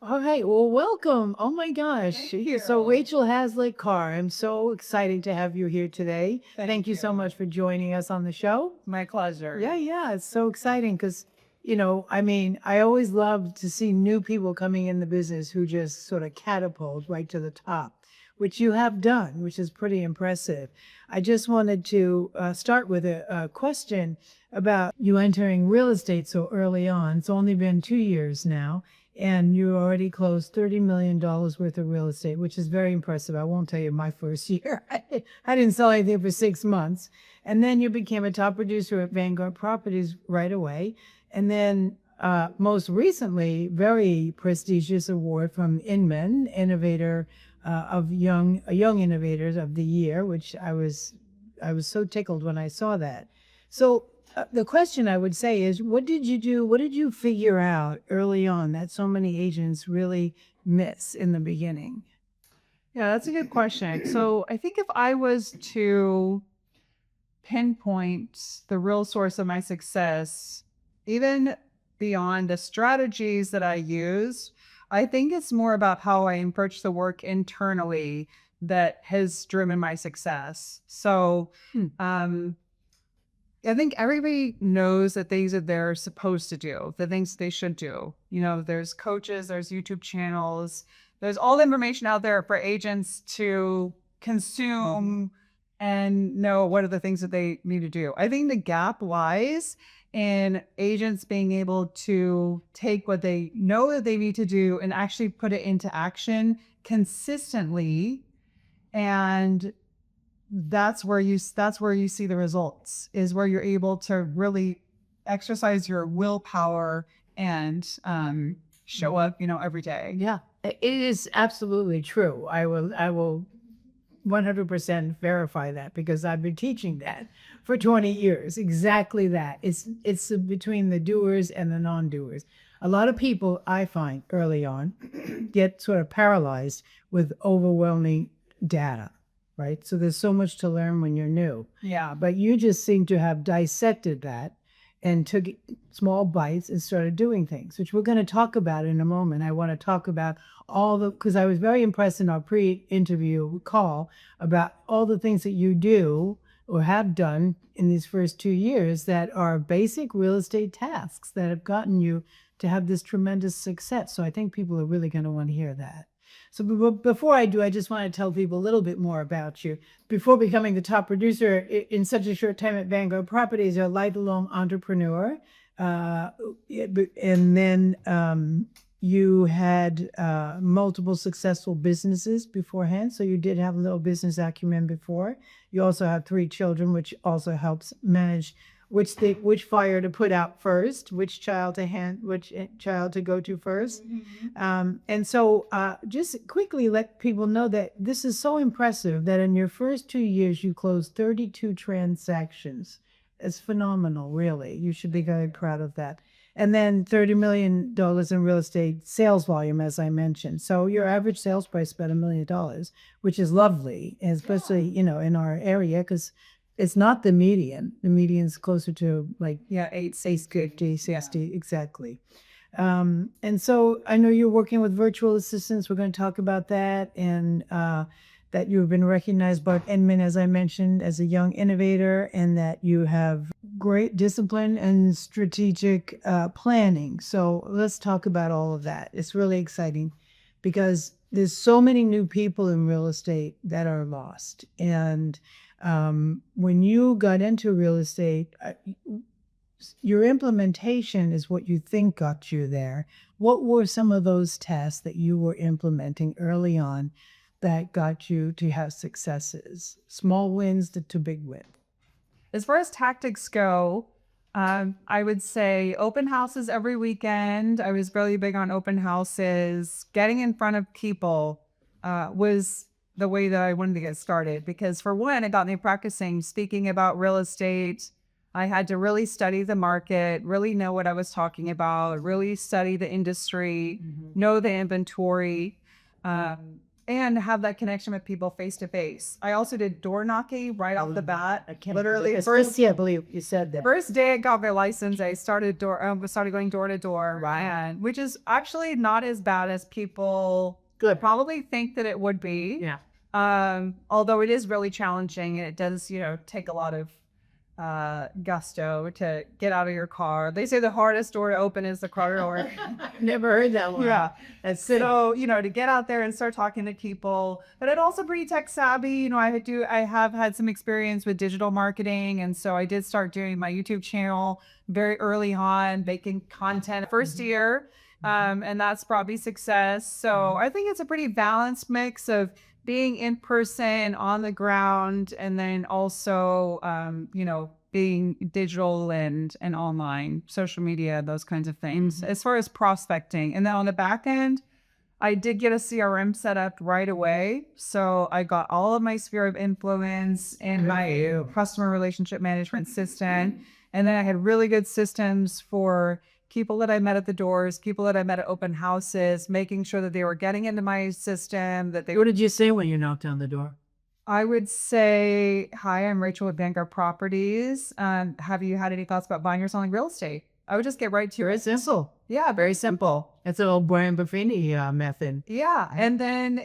All right. Well, welcome. Oh my gosh. Thank you. So, Rachel Hazlett Karr, I'm so excited to have you here today. Thank you so you. much for joining us on the show. My pleasure. Yeah. It's so exciting because, I always love to see new people coming in the business who just sort of catapult right to the top, which you have done, which is pretty impressive. I just wanted to start with a question about you entering real estate so early on. It's only been 2 years now, and you already closed $30 million worth of real estate, which is very impressive. I won't tell you my first year. I didn't sell anything for 6 months. And then you became a top producer at Vanguard Properties right away. And then most recently, very prestigious award from Inman, Innovator Young Innovators of the Year, which I was so tickled when I saw that. So the question I would say is, what did you do? What did you figure out early on that so many agents really miss in the beginning? Yeah, that's a good question. So I think if I was to pinpoint the real source of my success, even beyond the strategies that I use, I think it's more about how I approach the work internally that has driven my success. So, Hmm. I think everybody knows the things that they're supposed to do, the things they should do. There's coaches, there's YouTube channels, there's all the information out there for agents to consume and know what are the things that they need to do. I think the gap lies in agents being able to take what they know that they need to do and actually put it into action consistently, and that's where you see the results, is where you're able to really exercise your willpower and show up every day. Yeah, it is absolutely true. I will 100% verify that because I've been teaching that for 20 years. Exactly that. It's between the doers and the non-doers. A lot of people I find early on get sort of paralyzed with overwhelming data, right? So there's so much to learn when you're new. Yeah. But you just seem to have dissected that and took small bites and started doing things, which we're going to talk about in a moment. I want to talk about because I was very impressed in our pre-interview call about all the things that you do or have done in these first 2 years that are basic real estate tasks that have gotten you to have this tremendous success. So I think people are really going to want to hear that. So before I do, I just want to tell people a little bit more about you. Before becoming the top producer in such a short time at Vanguard Properties, you're a lifelong entrepreneur. And then you had multiple successful businesses beforehand. So you did have a little business acumen before. You also have 3 children, which also helps manage which fire to put out first, which child to go to first. And so just quickly let people know that this is so impressive that in your first 2 years, you closed 32 transactions. It's phenomenal, really. You should be very proud of that. And then $30 million in real estate sales volume, as I mentioned. So your average sales price is about $1 million, which is lovely, especially, in our area, because it's not the median. The median's closer to like, Yeah, 850, 60, exactly. And so I know you're working with virtual assistants. We're going to talk about that, and that you've been recognized by Inman, as I mentioned, as a young innovator, and that you have great discipline and strategic planning. So let's talk about all of that. It's really exciting because there's so many new people in real estate that are lost. And when you got into real estate, your implementation is what you think got you there. What were some of those tasks that you were implementing early on that got you to have successes, small wins to big wins? As far as tactics go, I would say open houses every weekend. I was really big on open houses. Getting in front of people was the way that I wanted to get started, because for one, it got me practicing speaking about real estate. I had to really study the market, really know what I was talking about, really study the industry, know the inventory. and have that connection with people face to face. I also did door knocking right off the bat. Literally, First, yeah, I believe you said that. first day I got my license, I started going door to door, and which is actually not as bad as people probably think that it would be. Yeah. Although it is really challenging, and it does, take a lot of gusto to get out of your car. They say the hardest door to open is the car door. Never heard that one. Yeah. That's it. So, to get out there and start talking to people, but I'd also pretty tech savvy. I have had some experience with digital marketing. And so I did start doing my YouTube channel very early on, making content first year. And that's brought me success. So I think it's a pretty balanced mix of being in person on the ground, and then also, being digital and online, social media, those kinds of things, as far as prospecting. And then on the back end, I did get a CRM set up right away. So I got all of my sphere of influence and my customer relationship management system. And then I had really good systems for people that I met at the doors, people that I met at open houses, making sure that they were getting into my system, that they What did you say when you knocked on the door? I would say, hi, I'm Rachel with Vanguard Properties. Have you had any thoughts about buying or selling real estate? I would just get right to Very it. simple. Yeah, very simple. That's an old Brian Buffini method. Yeah. And then,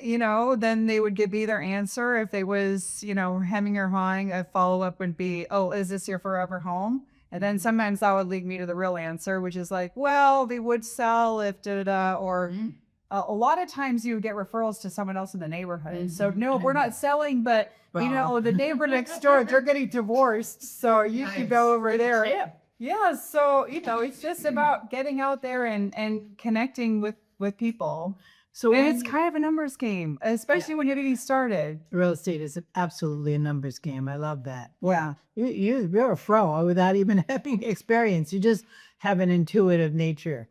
then they would give me their answer. If they was, hemming or hawing, a follow-up would be, oh, is this your forever home? And then sometimes that would lead me to the real answer, which is like, well, they would sell if da-da-da, or a lot of times you would get referrals to someone else in the neighborhood. And so, no, we're not selling, but, the neighbor next door, they're getting divorced. So you can go over there. Yeah. So, it's just about getting out there and connecting with people. So And it's kind of a numbers game, especially when you're getting started. real estate is absolutely a numbers game. I love that. Yeah. You're a pro without even having experience. You just have an intuitive nature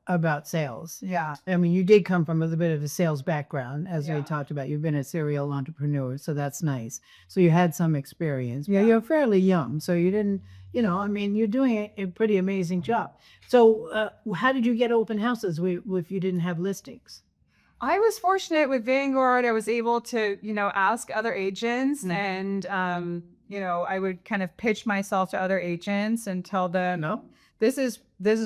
about sales. Yeah. I mean, you did come from a little bit of a sales background, as we Yeah. talked about. You've been a serial entrepreneur, so that's nice. So you had some experience. Yeah, you're fairly young, so you didn't, you're doing a pretty amazing job. So how did you get open houses if you didn't have listings? I was fortunate with Vanguard. I was able to, ask other agents, and, I would kind of pitch myself to other agents and tell them, No. this is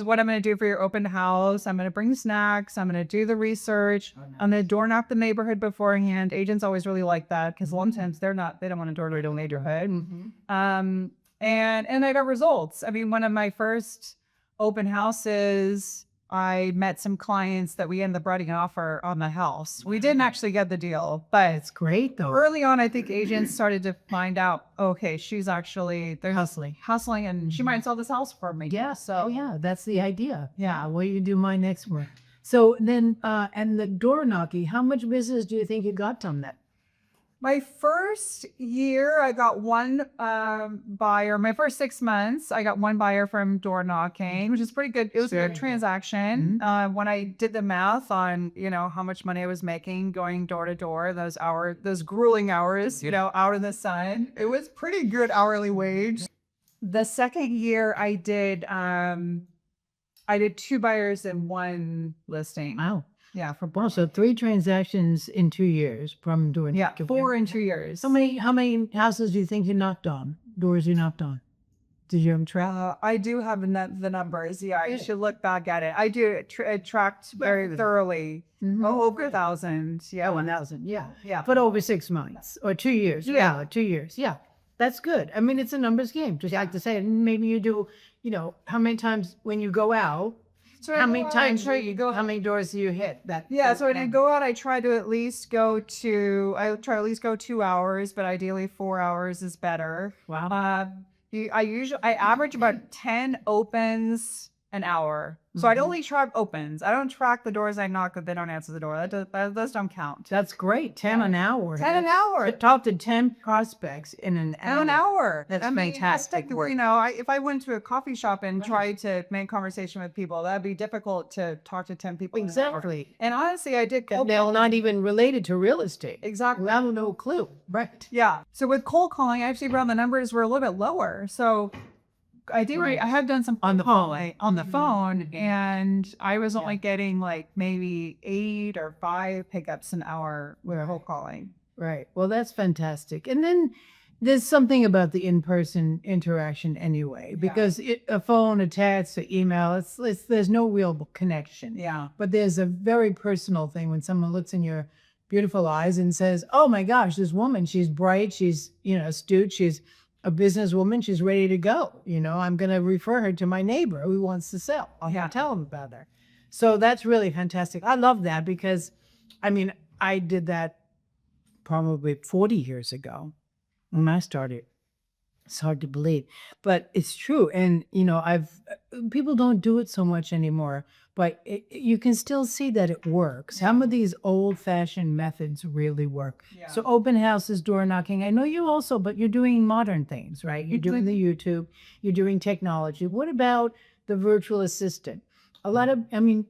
what I'm going to do for your open house. I'm going to bring snacks. I'm going to do the research. I'm going to door knock the neighborhood beforehand. Agents always really like that, because a lot of times they don't want to door knock the neighborhood. And I got results. I mean, one of my first open houses, I met some clients that we ended up writing an offer on the house. We didn't actually get the deal, but It's great, though. early on, I think agents started to find out, okay, she's actually, they're Hustling. and she might sell this house for me. Yeah, so yeah, that's the idea. Yeah. Well, you do my next one. So then, and the door knocking, how much business do you think you got from that? My first year, I got one buyer. My first 6 months, I got one buyer from door knocking, which is pretty good. It was a good transaction. When I did the math on, how much money I was making going door to door, those grueling hours, out in the sun, it was pretty good hourly wage. The second year, I did 2 buyers and 1 listing. Wow. Yeah, Wow, so 3 transactions in 2 years from doing. Yeah, 4 in 2 years. How many houses do you think you knocked on? Doors you knocked on? Did you track? I do have the numbers. Yeah, I should look back at it. I do tracked very thoroughly. Oh, over 1,000. Yeah, 1,000. Yeah. Yeah. But over 6 months or 2 years. Yeah. 2 years. Yeah. That's good. I mean, it's a numbers game. Just like to say, maybe you do, how many times when you go out, So how many times you go? how many doors do you hit? So when I go out, I try to at least go 2 hours, but ideally 4 hours is better. Wow. I average about 10 opens an hour. So I'd only track opens. I don't track the doors I knock if they don't answer the door. Those don't count. That's great. 10 an hour. 10 an hour. To talk to 10 prospects in an hour. An hour. That's I mean, fantastic work. If I went to a coffee shop and tried to make conversation with people, that'd be difficult to talk to 10 people. in an hour. Exactly. And honestly, I did cold They're not even related to real estate. Exactly. I have no clue. Right. Yeah. So with cold calling, I actually found the numbers were a little bit lower. So I did. I have done some On the phone. on the phone, and I was only getting like maybe 8 or 5 pickups an hour with cold calling. Right. Well, that's fantastic. And then there's something about the in-person interaction anyway, because a phone, a text, an email, it's there's no real connection. Yeah. But there's a very personal thing when someone looks in your beautiful eyes and says, "Oh my gosh, this woman, she's bright, she's, astute, she's a businesswoman, she's ready to go. I'm going to refer her to my neighbor who wants to sell. I'll tell him about her." So that's really fantastic. I love that because, I did that probably 40 years ago when I started. It's hard to believe, but it's true. And, people don't do it so much anymore, but you can still see that it works. Some of these old fashioned methods really work. Yeah. So open houses, door knocking. I know you also, but you're doing modern things, right? You're doing the YouTube, you're doing technology. What about the virtual assistant? A lot of,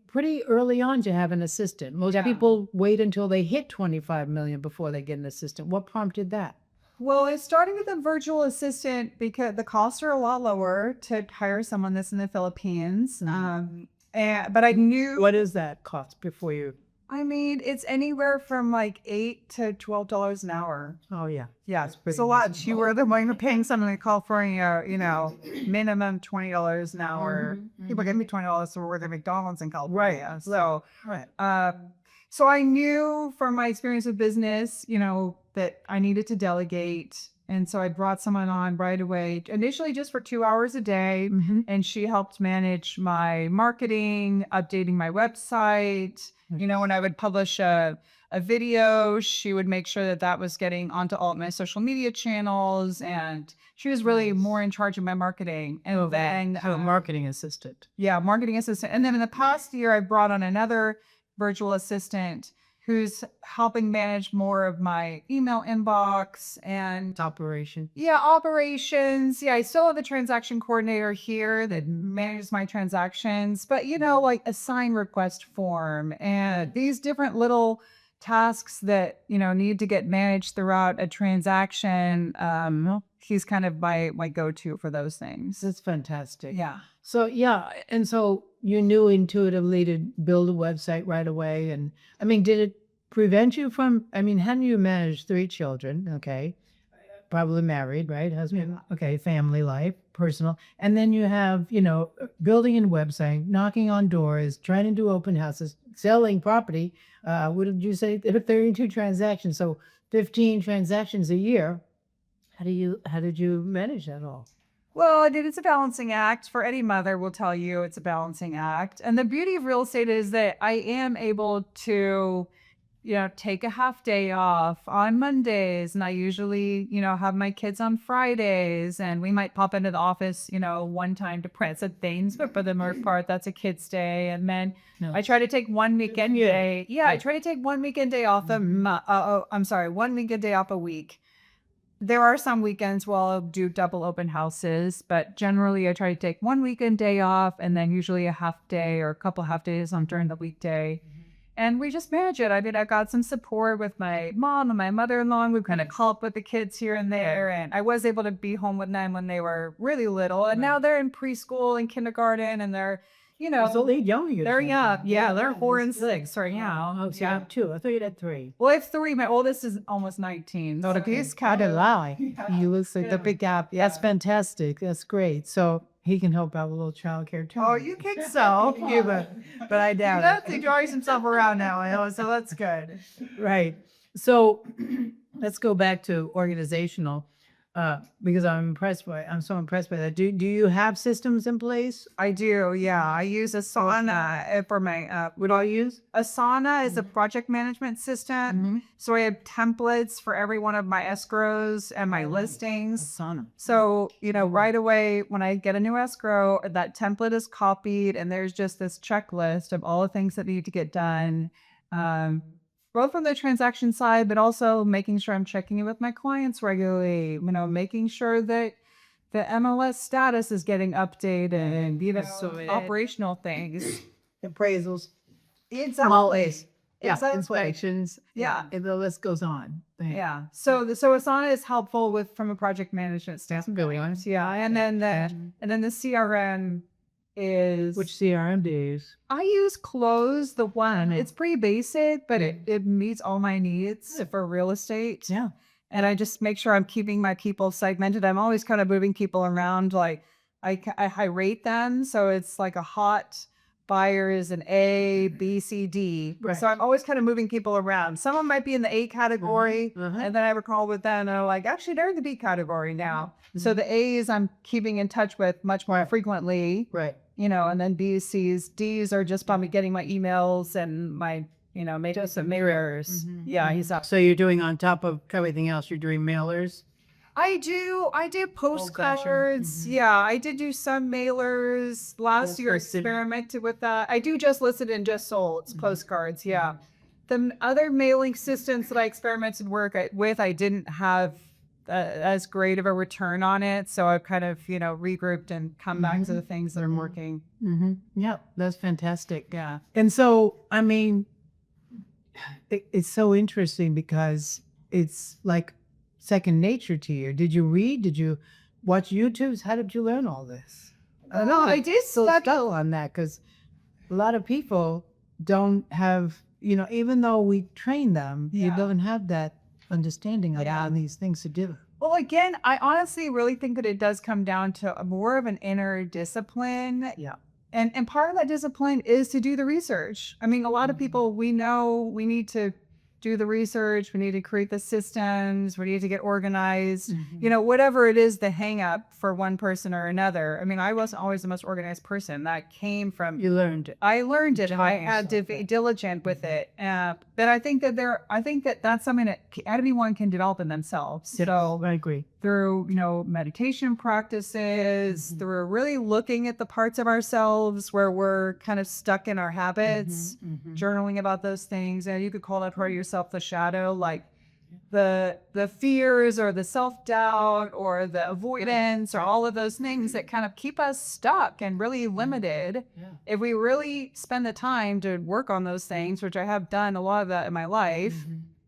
pretty early on to have an assistant. Most people wait until they hit 25 million before they get an assistant. What prompted that? Well, it started with a virtual assistant because the costs are a lot lower to hire someone that's in the Philippines. But I knew. What is that cost before you? It's anywhere from like $8 to $12 an hour. Oh, yeah. Yeah, it's a lot cheaper than when you're paying someone in California, minimum $20 an hour. People give me $20 to work at McDonald's in California. Right. So, Right. So I knew from my experience with business, that I needed to delegate. And so I brought someone on right away, initially just for 2 hours a day. Mm-hmm. And she helped manage my marketing, updating my website. When I would publish a video, she would make sure that was getting onto all of my social media channels. And she was really more in charge of my marketing. And then marketing assistant. Yeah, marketing assistant. And then in the past year, I brought on another virtual assistant who's helping manage more of my email inbox and Operation. operations. I still have the transaction coordinator here that manages my transactions, but like a sign request form and these different little tasks that need to get managed throughout a transaction. He's kind of my go-to for those things. That's fantastic. Yeah. So and so you knew intuitively to build a website right away. And did it prevent you from? How do you manage 3 children? Okay, probably married, right? Husband. Okay, family life, personal, and then you have building a website, knocking on doors, trying to do open houses, selling property. What did you say? 32 transactions, so 15 transactions a year. How did you manage that all? Well, it's a balancing act. For any mother will tell you it's a balancing act. And the beauty of real estate is that I am able to, take a half day off on Mondays. And I usually, have my kids on Fridays. And we might pop into the office, one time to print some things. But for the most part, that's a kid's day. And then I try to take one weekend day. Yeah, I try to take one weekend day off one weekend day off a week. There are some weekends where I'll do double open houses, but generally I try to take one weekend day off and then usually a half day or a couple half days on during the weekday. And we just manage it. I got some support with my mom and my mother-in-law. We've kind of helped with the kids here and there. And I was able to be home with them when they were really little. And now they're in preschool and kindergarten and they're, So they're young. They're young. Yeah, they're 4 and 6 right now. Oh, so you have 2. I thought you had 3. Well, I have 3. My oldest is almost 19. So He's kind of lie. You look like the big gap. That's fantastic. That's great. So he can help out with a little childcare too. Oh, you think so? Yeah, but I doubt it. He enjoys himself around now, so that's good. Right. So let's go back to organizational. Because I'm so impressed by that. Do you have systems in place? I do, yeah. I use Asana for my, What do I use? Asana is a project management system. Mm-hmm. So I have templates for every one of my escrows and my listings. Asana. So, right away when I get a new escrow, that template is copied and there's just this checklist of all the things that need to get done. Both from the transaction side, but also making sure I'm checking in with my clients regularly, making sure that the MLS status is getting updated and, operational things. Appraisals. It's always. Yeah, Exactly. inspections. Yeah. And the list goes on. Yeah. So Asana is helpful with from a project management standpoint. Yeah. And then the CRM is Which CRM do you use? I use Close, the one. It's pretty basic, but it meets all my needs for real estate. Yeah. And I just make sure I'm keeping my people segmented. I'm always kind of moving people around. Like I rate them. So it's like a hot buyer is an A, B, C, D. Right. So I'm always kind of moving people around. Some of them might be in the A category. And then I recall with them, and I'm like, actually, they're in the B category now. So the A's I'm keeping in touch with much more frequently. Right. You know, and then B's, C's, D's are just probably getting my emails and my, maybe some mirrors. Yeah, he's up. So you're doing on top of everything else, you're doing mailers? I do postcards. Yeah, I did do some mailers last year. Experimented with that. I do just listed and just sold postcards. Yeah, the other mailing systems that I experimented with, I didn't have as great of a return on it. So I've kind of regrouped and come back to the things that are working. Yeah, that's fantastic. Yeah, and so I mean, it's so interesting because it's like second nature to you. Did you read? Did you watch YouTubes? How did you learn all this? I don't know. I did go on that because a lot of people don't have, even though we train them, you don't have that understanding of how these things to do. Well, again, I honestly really think that it does come down to more of an inner discipline. Yeah. And part of that discipline is to do the research. I mean, a lot of people, we know we need to do the research, we need to create the systems, we need to get organized, whatever it is, the hang up for one person or another. I mean, I wasn't always the most organized person. That came from, You learned it. I learned it. I had to be diligent with it. But I think that that's something that anyone can develop in themselves. So I agree. Through, meditation practices, through really looking at the parts of ourselves where we're kind of stuck in our habits, journaling about those things. And you could call that part of yourself the shadow, like the fears or the self-doubt or the avoidance or all of those things that kind of keep us stuck and really limited. If we really spend the time to work on those things, which I have done a lot of that in my life,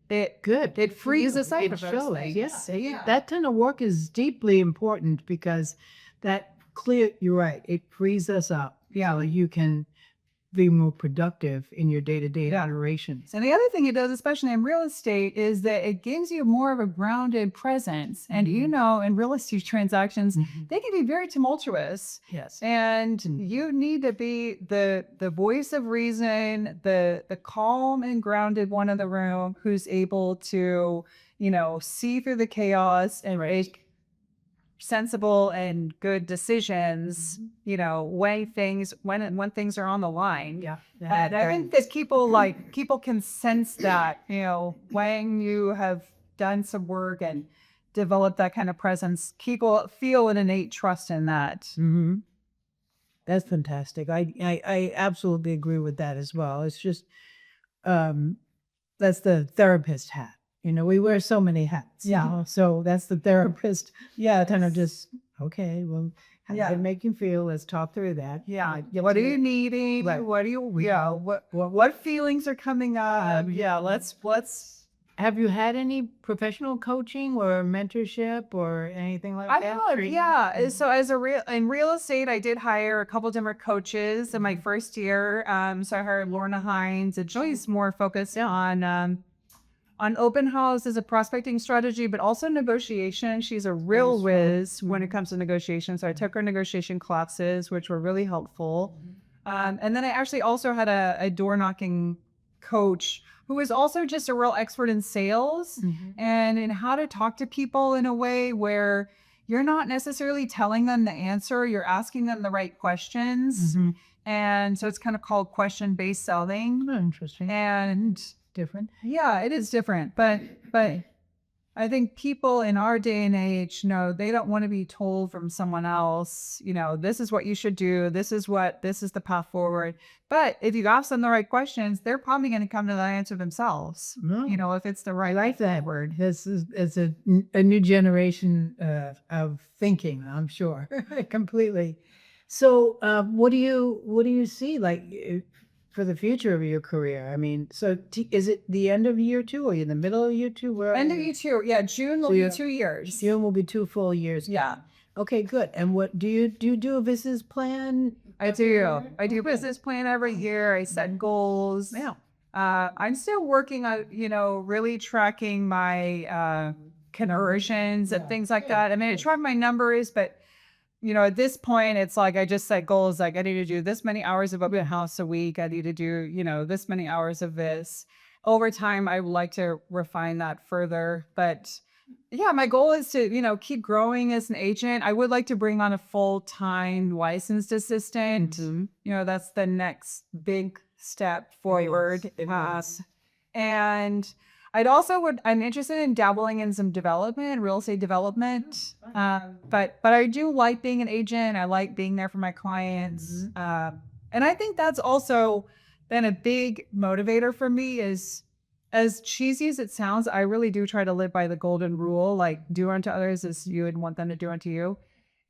it frees us up. It shows. Yeah. That kind of work is deeply important because you're right, it frees us up. Yeah, like you can be more productive in your day-to-day operations. And the other thing it does, especially in real estate, is that it gives you more of a grounded presence. And in real estate transactions, they can be very tumultuous. Yes. And you need to be the voice of reason, the calm and grounded one in the room who's able to, see through the chaos and make sensible and good decisions, weigh things when things are on the line. Yeah. And I think that people can sense that, when you have done some work and developed that kind of presence, people feel an innate trust in that. That's fantastic. I absolutely agree with that as well. It's just, that's the therapist hat. We wear so many hats. Yeah. So that's the therapist. Yeah. Kind of just, okay, well, how does it make you feel? Let's talk through that. Yeah. What are you needing? Right. What do you, what feelings are coming up? Let's. Have you had any professional coaching or mentorship or anything like that? I have, yeah. So in real estate, I did hire a couple different coaches in my first year. So I hired Lorna Hines, and she's more focused on open house as a prospecting strategy, but also negotiation. She's a real whiz when it comes to negotiation. So I took her negotiation classes, which were really helpful. And then I actually also had a door knocking coach who is also just a real expert in sales and in how to talk to people in a way where you're not necessarily telling them the answer, you're asking them the right questions. And so it's kind of called question-based selling. Oh, interesting. And different. Yeah, it is different. But I think people in our day and age, they don't want to be told from someone else, this is what you should do. This is the path forward. But if you ask them the right questions, they're probably going to come to that answer themselves. If it's the right. I like that word. This is a new generation of thinking, I'm sure. Completely. So what do you see? Like for the future of your career? I mean, so is it the end of year 2 or are you in the middle of year 2? Where End are of you? year 2. Yeah, June will So be you're- 2 years. June will be 2 full years. Yeah. Okay, good. And what do you do a business plan? I do. I do business plan every year. I set goals. Yeah. I'm still working on, really tracking my conversions and things like that. I mean, I track my numbers, but at this point, it's like I just set goals. Like I need to do this many hours of open house a week. I need to do, this many hours of this. Over time, I would like to refine that further. But yeah, my goal is to, keep growing as an agent. I would like to bring on a full-time licensed assistant. That's the next big step forward. And I'm interested in dabbling in some development, real estate development. But I do like being an agent. I like being there for my clients. And I think that's also been a big motivator for me is, as cheesy as it sounds, I really do try to live by the golden rule, like do unto others as you would want them to do unto you.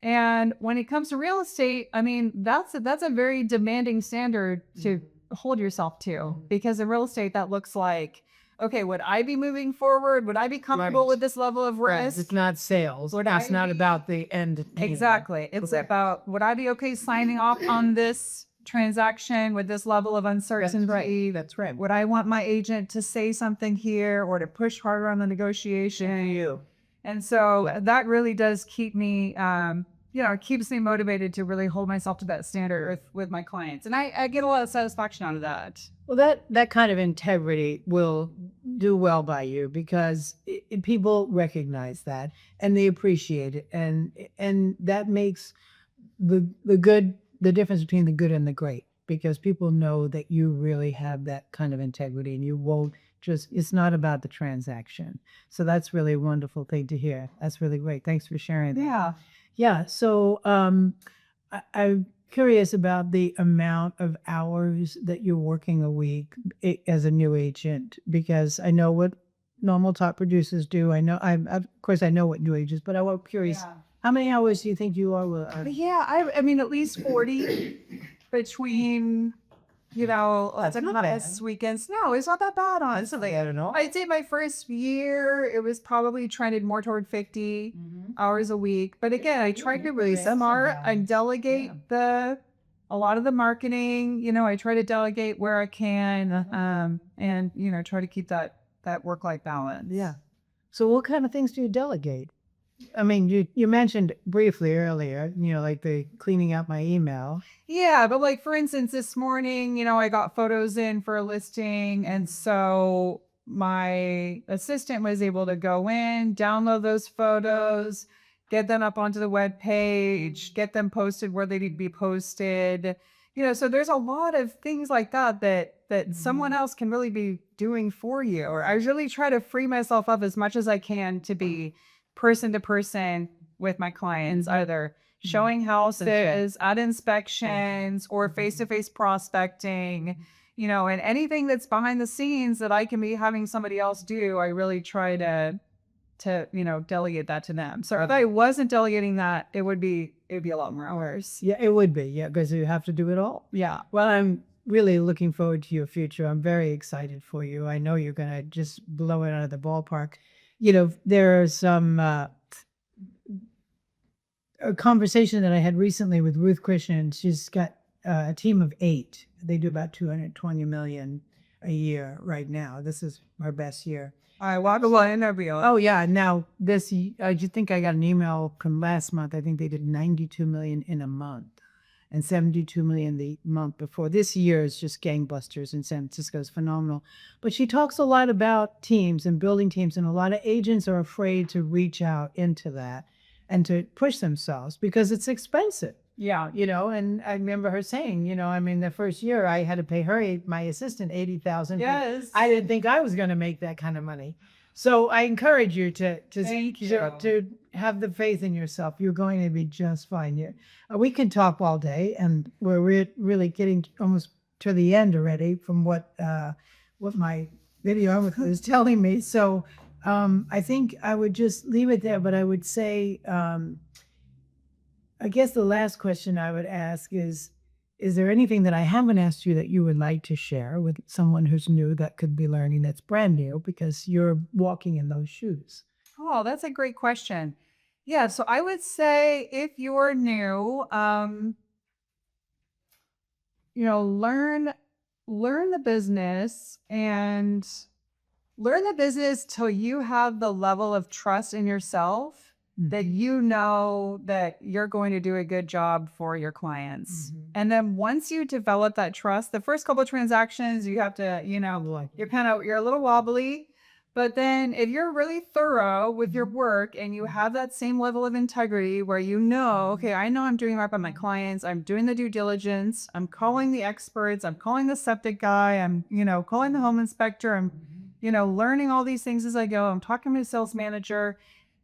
And when it comes to real estate, I mean, that's a very demanding standard to hold yourself to, because in real estate, that looks like, okay, would I be moving forward? Would I be comfortable with this level of risk? It's not sales. It's not about the end. Exactly. It's about, would I be okay signing off on this transaction with this level of uncertainty? That's right. Would I want my agent to say something here or to push harder on the negotiation? And so that really does keep me, it keeps me motivated to really hold myself to that standard with my clients. And I get a lot of satisfaction out of that. Well, that kind of integrity will do well by you because people recognize that and they appreciate it. And that makes the difference between the good and the great, because people know that you really have that kind of integrity and you won't it's not about the transaction. So that's really a wonderful thing to hear. That's really great. Thanks for sharing that. Yeah. Yeah. So I'm curious about the amount of hours that you're working a week as a new agent, because I know what normal top producers do. I know, of course, I know what new agents, but I'm curious, how many hours do you think you are? Yeah, I mean, at least 40 between, That's not bad. weekends. No, it's not that bad, honestly. I don't know. I'd say my first year, it was probably trended more toward 50 hours a week. But again, I try to be smart. I delegate a lot of the marketing. I try to delegate where I can, and try to keep that work-life balance. Yeah. So what kind of things do you delegate? I mean, you mentioned briefly earlier, like the cleaning out my email. Yeah, but like for instance, this morning, I got photos in for a listing, and so my assistant was able to go in, download those photos, get them up onto the web page, get them posted where they need to be posted. So there's a lot of things like that someone else can really be doing for you. Or I really try to free myself up as much as I can to be person to person with my clients, either showing houses at inspections or face-to-face prospecting, and anything that's behind the scenes that I can be having somebody else do, I really try to delegate that to them. So if I wasn't delegating that, it would be a lot more hours. Yeah, it would be. Yeah, because you have to do it all. Yeah. Well, I'm really looking forward to your future. I'm very excited for you. I know you're going to just blow it out of the ballpark. There are some a conversation that I had recently with Ruth Christian. She's got a team of 8. They do about 220 million a year right now. This is our best year. I want to interview. Oh yeah. Now I just think I got an email from last month. I think they did 92 million in a month and 72 million the month before. This year is just gangbusters in San Francisco. Is phenomenal. But she talks a lot about teams and building teams, and a lot of agents are afraid to reach out into that and to push themselves because it's expensive. Yeah. And I remember her saying, the first year I had to pay my assistant $80,000. Yes. I didn't think I was going to make that kind of money. So I encourage you to have the faith in yourself. You're going to be just fine. We can talk all day, and we're really getting almost to the end already from what my videographer is telling me. So I think I would just leave it there. But I would say, I guess the last question I would ask is is there anything that I haven't asked you that you would like to share with someone who's new that could be learning that's brand new because you're walking in those shoes? Oh, that's a great question. Yeah, so I would say if you're new, learn the business and learn the business till you have the level of trust in yourself that you know that you're going to do a good job for your clients. And then once you develop that trust, the first couple of transactions, you have to, you're a little wobbly. But then if you're really thorough with your work and you have that same level of integrity where okay, I know I'm doing right by my clients, I'm doing the due diligence, I'm calling the experts, I'm calling the septic guy, I'm, calling the home inspector, I'm, learning all these things as I go, I'm talking to the sales manager.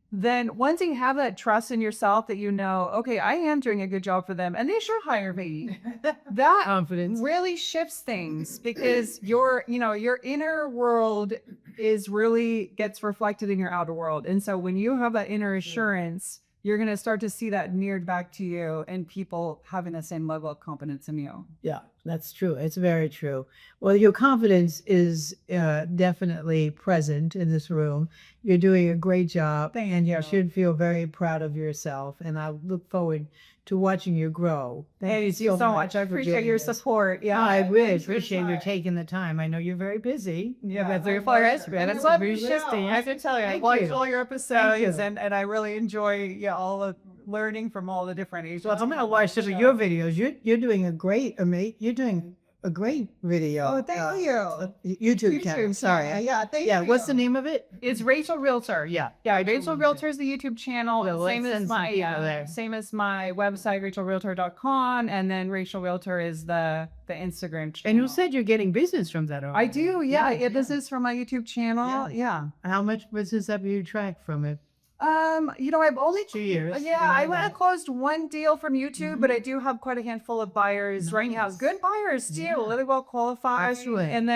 Then once you have that trust in yourself that okay, I am doing a good job for them and they should hire me, that Confidence. really shifts things because your inner world gets reflected in your outer world. And so when you have that inner assurance, you're going to start to see that mirrored back to you and people having the same level of confidence in you. Yeah, that's true. It's very true. Well, your confidence is definitely present in this room. You're doing a great job, and you should feel very proud of yourself. And I look forward to watching you grow. Thank you so much. I appreciate your support. Yeah, I really appreciate you taking the time. I know you're very busy. Yeah, that's very far. That's interesting. I have to tell you, I watched all your episodes, and I really enjoy all the learning from all the different ages. Well, I'm gonna watch some of your videos. You're doing a great, you're doing a great video. Oh, thank you. YouTube channel. Sorry. Yeah, thank you. Yeah, what's the name of it? It's Rachel Realtor. Yeah, Rachel Realtor is the YouTube channel. Same as my website, rachelrealtor.com, and then Rachel Realtor is the Instagram channel. And you said you're getting business from that. I do. Yeah, this is from my YouTube channel. Yeah. How much business have you tracked from it? I've only 2 years. Yeah, I closed one deal from YouTube, but I do have quite a handful of buyers right now. Good buyers too, really well qualified. Excellent. And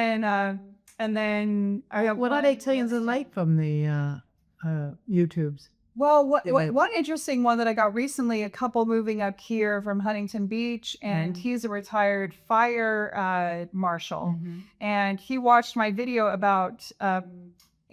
then I have. What are they telling the light from the YouTubes? Well, one interesting one that I got recently, a couple moving up here from Huntington Beach, and he's a retired fire marshal, and he watched my video about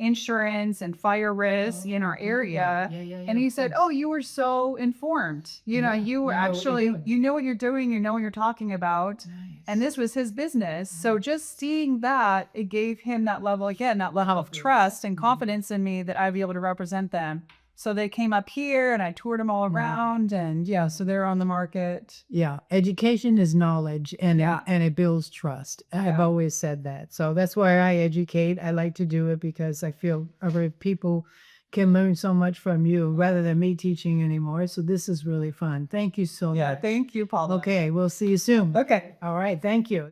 insurance and fire risk in our area. And he said, "Oh, you were so informed. You were actually, you know what you're doing, you know what you're talking about." Nice. And this was his business. So just seeing that, it gave him that level of trust and confidence in me that I'd be able to represent them. So they came up here and I toured them all around, and so they're on the market. Yeah. Education is knowledge, and it builds trust. I've always said that. So that's why I educate. I like to do it because I feel other people can learn so much from you rather than me teaching anymore. So this is really fun. Thank you so much. Yeah. Thank you, Paula. Okay. We'll see you soon. Okay. All right. Thank you.